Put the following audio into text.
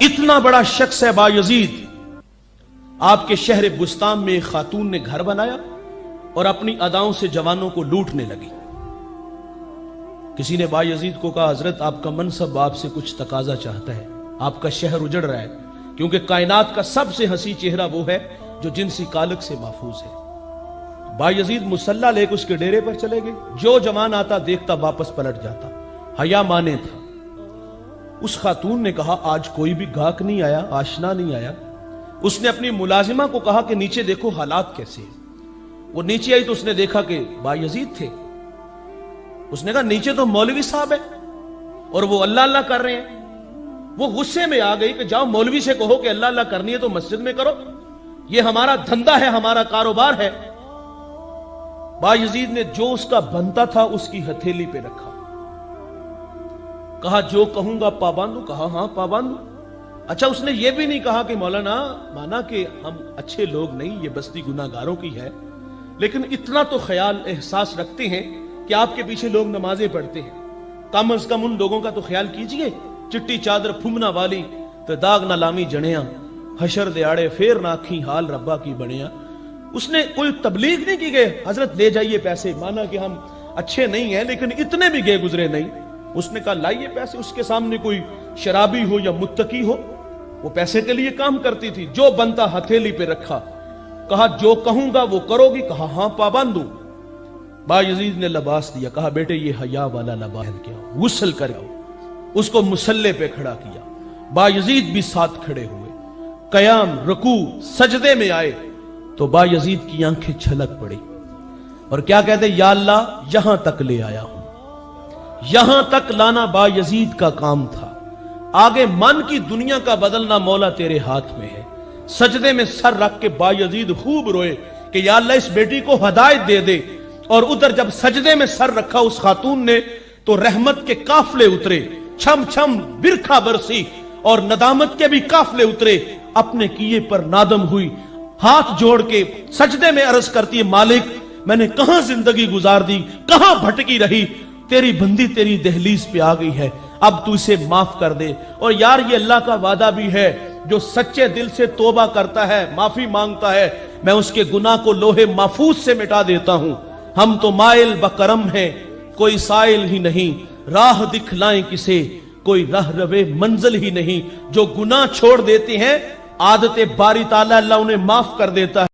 इतना बड़ा शख्स है बायजीद। आपके शहर बुस्तान में एक खातून ने घर बनाया और अपनी अदाओं से जवानों को लूटने लगी। किसी ने बायजीद को कहा, हजरत आपका मनसब आपसे कुछ तकाजा चाहता है, आपका शहर उजड़ रहा है, क्योंकि कायनात का सबसे हंसी चेहरा वो है जो जिनसी कालक से महफूज है। बायजीद मुसल्ला लेकर उसके डेरे पर चले गए। जो जवान आता देखता वापस पलट जाता, हया माने था। उस खातून ने कहा, आज कोई भी गाहक नहीं आया, आशना नहीं आया। उसने अपनी मुलाजिमा को कहा कि नीचे देखो हालात कैसे हैं। वो नीचे आई तो उसने देखा कि बायजीद थे। उसने कहा, नीचे तो मौलवी साहब है और वो अल्लाह अल्लाह कर रहे हैं। वो गुस्से में आ गई कि जाओ मौलवी से कहो कि अल्लाह अल्लाह करनी है तो मस्जिद में करो, ये हमारा धंधा है, हमारा कारोबार है। बायजीद ने जो उसका बनता था उसकी हथेली पे रखा। कहा, जो कहूंगा पाबंद। कहा, हां पाबंद। अच्छा, उसने ये भी नहीं कहा कि मौलाना माना कि हम अच्छे लोग नहीं, ये बस्ती गुनाहगारों की है, लेकिन इतना तो ख्याल एहसास रखते हैं कि आपके पीछे लोग नमाजें पढ़ते हैं, कम अज कम उन लोगों का तो ख्याल कीजिए। चिट्टी चादर फुमना वाली तो दाग ना लामी जनिया, हशर दिहाड़े फेर नाखी हाल रब्बा की बनिया। उसने कोई तबलीग नहीं की गए, हजरत ले जाइए पैसे, माना कि हम अच्छे नहीं हैं लेकिन इतने भी गए गुजरे नहीं। उसने कहा, लाइए पैसे। उसके सामने कोई शराबी हो या मुत्तकी हो, वो पैसे के लिए काम करती थी। जो बनता हथेली पे रखा। कहा, जो कहूंगा वो करोगी। कहा, हां पाबंद हूं। बायजीद ने लिबास दिया। कहा, बेटे ये हया वाला लिबास क्या, गुस्ल कर आओ। उसको मुसल्ले पे खड़ा किया। बायजीद भी साथ खड़े हुए। कयाम रुकू सजदे में आए तो बायजीद की आंखें छलक पड़ी और क्या कहते, या अल्लाह यहां तक ले आया हूं। यहां तक लाना बायजीद का काम था, आगे मन की दुनिया का बदलना मौला तेरे हाथ में है। सजदे में सर रख के बायजीद खूब रोए कि या अल्लाह इस बेटी को हिदायत दे दे। और उधर जब सजदे में सर रखा उस खातून ने तो रहमत के काफले उतरे, छम छम बिरखा बरसी और नदामत के भी काफले उतरे। अपने किए पर नादम हुई, हाथ जोड़ के सजदे में अर्ज करती है, मालिक मैंने कहां जिंदगी गुजार दी, कहां भटकी रही, तेरी बंदी तेरी दहलीज पे आ गई है, अब तू इसे माफ कर दे। और यार ये अल्लाह का वादा भी है, जो सच्चे दिल से तौबा करता है, माफी मांगता है, मैं उसके गुनाह को लोहे महफूज से मिटा देता हूं। हम तो माइल बकरम हैं, कोई साइल ही नहीं, राह दिखलाएं किसे, कोई राह रवे मंजिल ही नहीं। जो गुनाह छोड़ देते हैं आदते बारी ताला अल्लाह उन्हें माफ कर देता है।